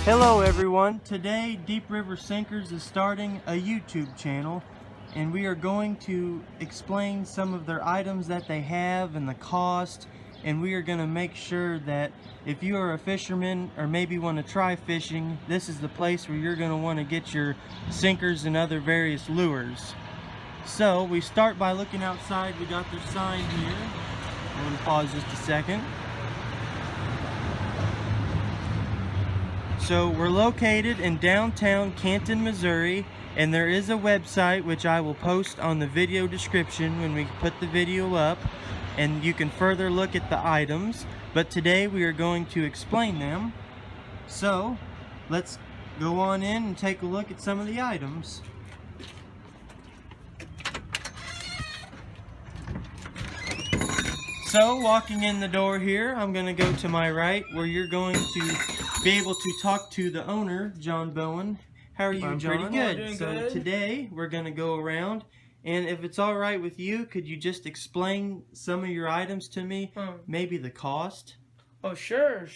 Hello everyone, today Deep River Sinkers is starting a YouTube channel and we are going to explain some of their items that they have and the cost, and we are going to make sure that if you are a fisherman or maybe want to try fishing, this is the place where you're going to want to get your sinkers and other various lures. So we start by looking outside. We got their sign here. I'm going to pause just a second. So we're located in downtown Canton, Missouri, and there is a website which I will post on the video description when we put the video up, and you can further look at the items, but today we are going to explain them. So let's go on in and take a look at some of the items. So walking in the door here, I'm going to go to my right where you're going to be able to talk to the owner, John Bowen. How are you, I'm John? pretty good. So good. Today we're going to go around, and if it's all right with you, could you just explain some of your items to me? Maybe the cost? Oh, sure.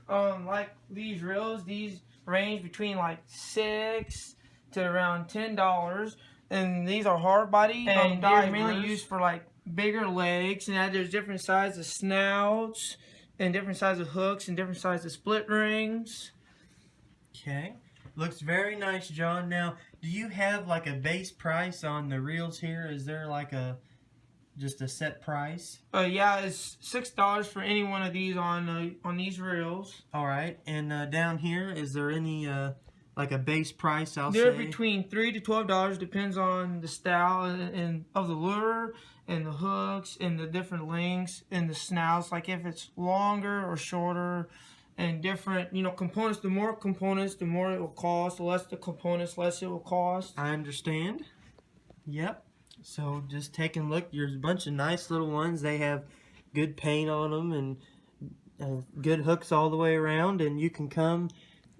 Like these reels, these range between like $6 to around $10, and these are hard body, and they're mainly used for like bigger legs, and there's different sizes of snouts and different sizes of hooks and different sizes of split rings. Okay, looks very nice, John. Now, do you have like a base price on the reels here? Is there like just a set price? Yeah, it's $6 for any one of these on these reels. All right, and down here, is there any like a base price? They're between $3 to $12, depends on the style and of the lure and the hooks and the different lengths and the snouts, like if it's longer or shorter and different, components. The more components, the more it will cost. The less the components, less it will cost. I understand. Yep. So just taking a look, there's a bunch of nice little ones. They have good paint on them and good hooks all the way around, and you can come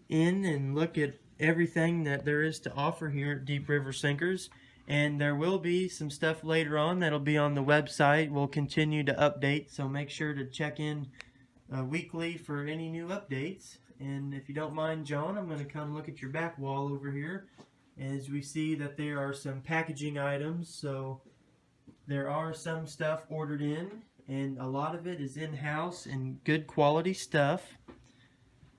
in and look at everything that there is to offer here at Deep River Sinkers. And there will be some stuff later on that'll be on the website. We'll continue to update, so make sure to check in weekly for any new updates. And if you don't mind, John, I'm going to come look at your back wall over here, as we see that there are some packaging items. So there are some stuff ordered in, and a lot of it is in-house and good quality stuff.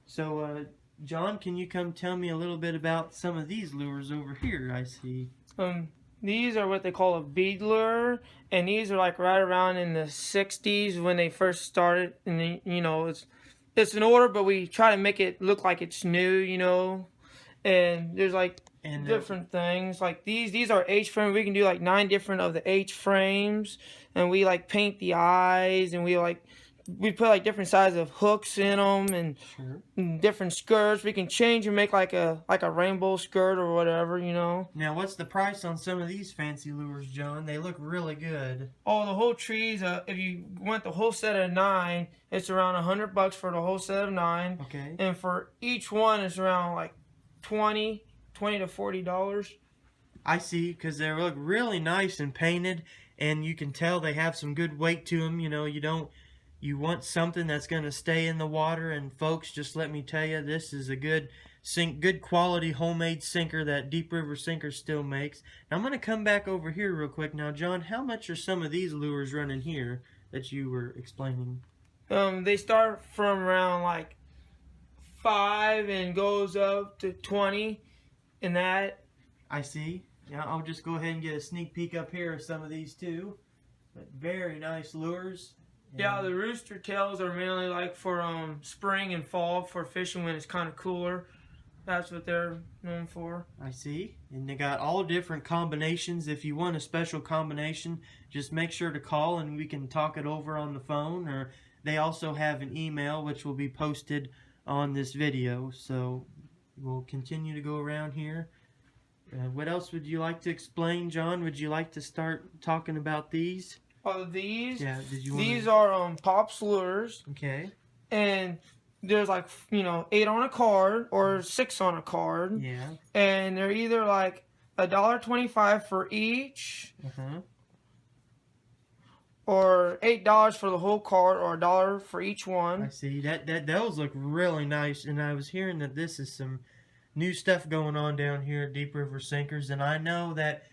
So John, can you come tell me a little bit about some of these lures over here I see? These are what they call a bead lure, and these are like right around in the 60s when they first started. And it's an order, but we try to make it look like it's new, and there's like different things like these are H frames. We can do like 9 different of the H frames, and we like paint the eyes, and we put like different sizes of hooks in them, and different skirts. We can change and make like a rainbow skirt or whatever, Now, what's the price on some of these fancy lures, John? They look really good. Oh, the whole trees. If you want the whole set of 9, it's around $100 for the whole set of 9. Okay. And for each one, it's around like $20 to $40. I see, because they look really nice and painted, and you can tell they have some good weight to them. You want something that's going to stay in the water, and folks, just let me tell you, this is a good quality homemade sinker that Deep River Sinkers still makes. Now, I'm going to come back over here real quick. Now, John, how much are some of these lures running here that you were explaining? They start from around like 5 and goes up to 20 in that. I see. Now, I'll just go ahead and get a sneak peek up here of some of these too. But very nice lures. Yeah, the rooster tails are mainly like for spring and fall for fishing when it's kind of cooler. That's what they're known for. I see. And they got all different combinations. If you want a special combination, just make sure to call and we can talk it over on the phone. Or they also have an email which will be posted on this video. So we'll continue to go around here. What else would you like to explain, John? Would you like to start talking about these? These? Yeah, these are Pops lures. Okay. And there's like, 8 on a card or 6 on a card. Yeah. And they're either like $1.25 for each. or $8 for the whole cart, or $1 for each I one. see. Those look really nice, and I was hearing that this is some new stuff going on down here at Deep River Sinkers, and I know that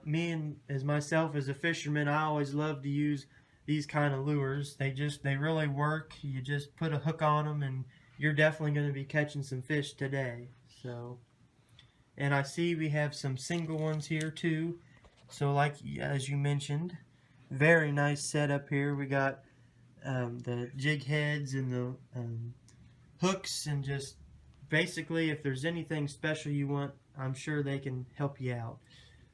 me and as myself as a fisherman, I always love to use these kind of lures. They really work. You just put a hook on them, and you're definitely going to be catching some fish today. So, and I see we have some single ones here too. So, like as you mentioned, very nice setup here. We got the jig heads and the hooks, and just basically if there's anything special you want, I'm sure they can help you out.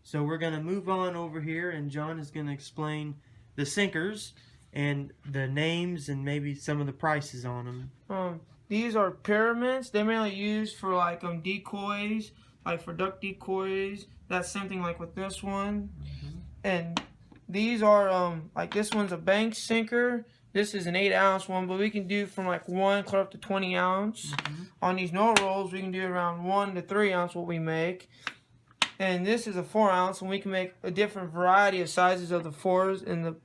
So we're going to move on over here, and John is going to explain the sinkers and the names and maybe some of the prices on them. These are pyramids. They're mainly used for like decoys, like for duck decoys. That's something like with this one. And these are like this one's a bank sinker. This is an 8-ounce one, but we can do from like 1 clear up to 20 ounce. On these no rolls, we can do around 1 to 3 ounce what we make. And this is a 4-ounce, and we can make a different variety of sizes of the 4s and the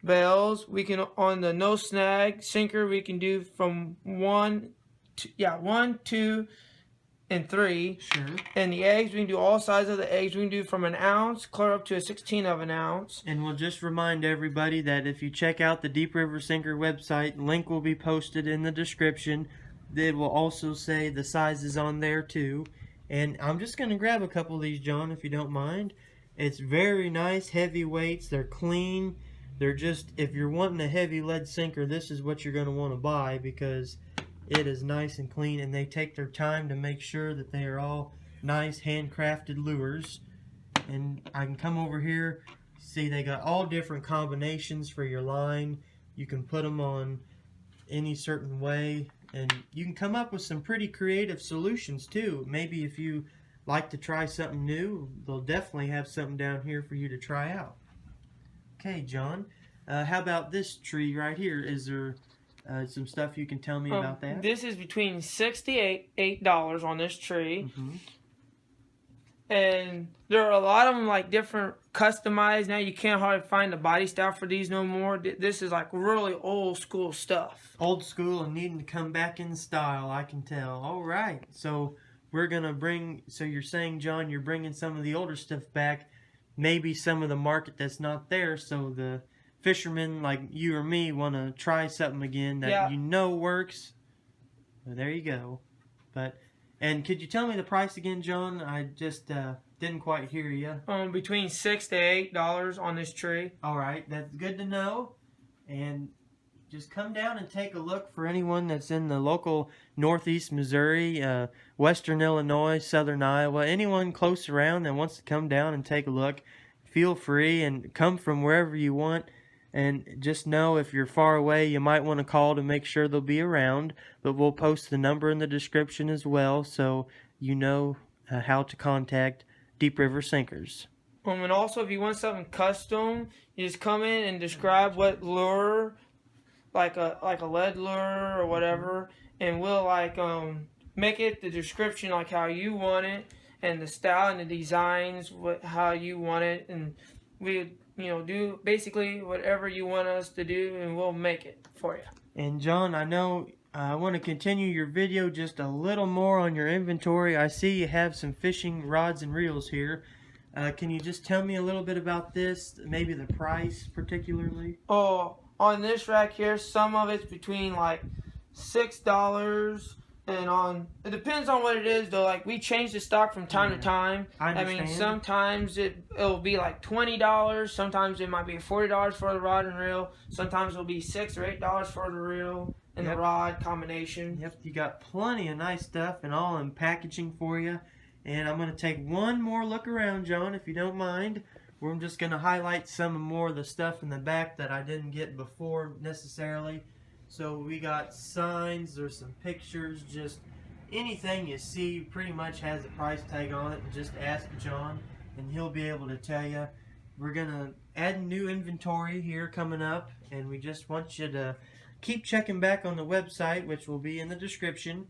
bells. We can, on the no snag sinker, we can do from 1, 2, and 3. Sure. And the eggs, we can do all sizes of the eggs. We can do from an ounce clear up to a 1/16 of an ounce. And we'll just remind everybody that if you check out the Deep River Sinker website, link will be posted in the description. It will also say the sizes on there too. And I'm just going to grab a couple of these, John, if you don't mind. It's very nice, heavy weights. They're clean. They're just, if you're wanting a heavy lead sinker, this is what you're going to want to buy, because it is nice and clean, and they take their time to make sure that they are all nice handcrafted lures. And I can come over here, see they got all different combinations for your line. You can put them on any certain way, and you can come up with some pretty creative solutions too. Maybe if you like to try something new, they'll definitely have something down here for you to try out. Okay, John, how about this tree right here? Is there some stuff you can tell me about that? This is between $68 on this tree. And there are a lot of them like different customized. Now you can't hardly find the body style for these no more. This is like really old school stuff. Old school and needing to come back in style, I can tell. All right, so we're gonna bring, so you're saying, John, you're bringing some of the older stuff back, maybe some of the market that's not there, so the fishermen like you or me want to try something again that you know works. Well, there you go. And could you tell me the price again, John? I just didn't quite hear you. Between $6 to $8 on this tree. All right, that's good to know. And just come down and take a look for anyone that's in the local Northeast Missouri, Western Illinois, Southern Iowa, anyone close around that wants to come down and take a look. Feel free and come from wherever you want. And just know if you're far away, you might want to call to make sure they'll be around. But we'll post the number in the description as well, so you know how to contact Deep River Sinkers. And also, if you want something custom, you just come in and describe what lure, like a lead lure or whatever, and we'll make it the description like how you want it, and the style and the designs how you want it, and we do basically whatever you want us to do, and we'll make it for you. And John, I know I want to continue your video just a little more on your inventory. I see you have some fishing rods and reels here. Can you just tell me a little bit about this, maybe the price particularly? Oh, on this rack here, some of it's between like $6 and it depends on what it is though. Like we change the stock from time to time. I mean, sometimes it'll be like $20. Sometimes it might be $40 for the rod and reel. Sometimes it'll be $6 or $8 for the reel and the rod combination. Yep, you got plenty of nice stuff and all in packaging for you. And I'm going to take one more look around, John, if you don't mind. We're just going to highlight some more of the stuff in the back that I didn't get before necessarily. So we got signs, there's some pictures, just anything you see pretty much has a price tag on it. And just ask John and he'll be able to tell you. We're going to add new inventory here coming up, and we just want you to keep checking back on the website, which will be in the description.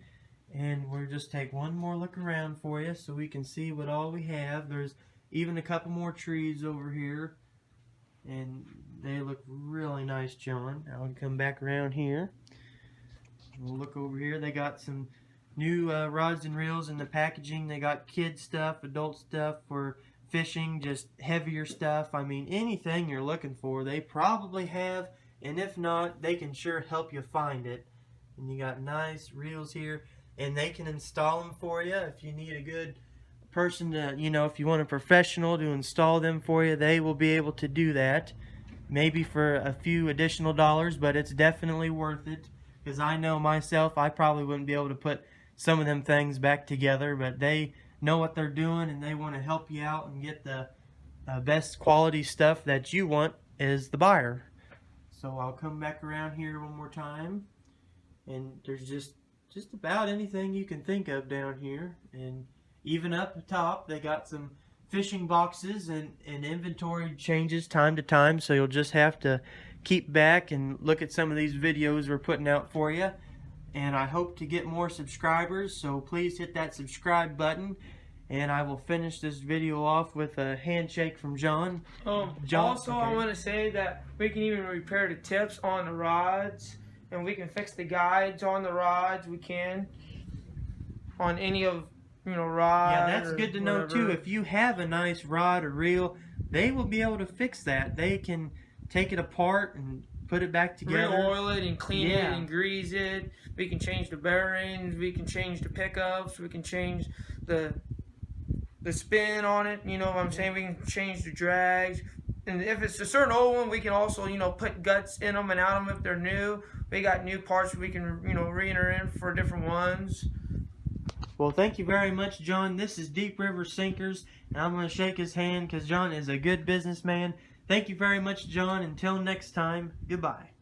And we'll just take one more look around for you so we can see what all we have. There's even a couple more trees over here. and they look really nice, John. I'll come back around here. We'll look over here. They got some new rods and reels in the packaging. They got kid stuff, adult stuff for fishing, just heavier stuff. I mean, anything you're looking for, they probably have, and if not, they can sure help you find it. And you got nice reels here, and they can install them for you if you need a good person to, you know, if you want a professional to install them for you, they will be able to do that. Maybe for a few additional dollars, but it's definitely worth it. Because I know myself, I probably wouldn't be able to put some of them things back together, but they know what they're doing and they want to help you out and get the best quality stuff that you want as the buyer. So I'll come back around here one more time, and there's just about anything you can think of down here. And even up top, they got some fishing boxes and inventory changes time to time, so you'll just have to keep back and look at some of these videos we're putting out for you. And I hope to get more subscribers, so please hit that subscribe button, and I will finish this video off with a handshake from John. John, also, okay. I want to say that we can even repair the tips on the rods, and we can fix the guides on the rods. We can on any of, you know, rod. Yeah, that's good to know too. If you have a nice rod or reel, they will be able to fix that. They can take it apart and put it back together. Re-oil it and clean it and grease it. We can change the bearings. We can change the pickups. We can change the spin on it. You know what I'm saying? We can change the drags. And if it's a certain old one, we can also, you know, put guts in them and out of them if they're new. We got new parts we can, you know, re-enter in for different ones. Well, thank you very much, John. This is Deep River Sinkers, and I'm going to shake his hand because John is a good businessman. Thank you very much, John. Until next time, goodbye.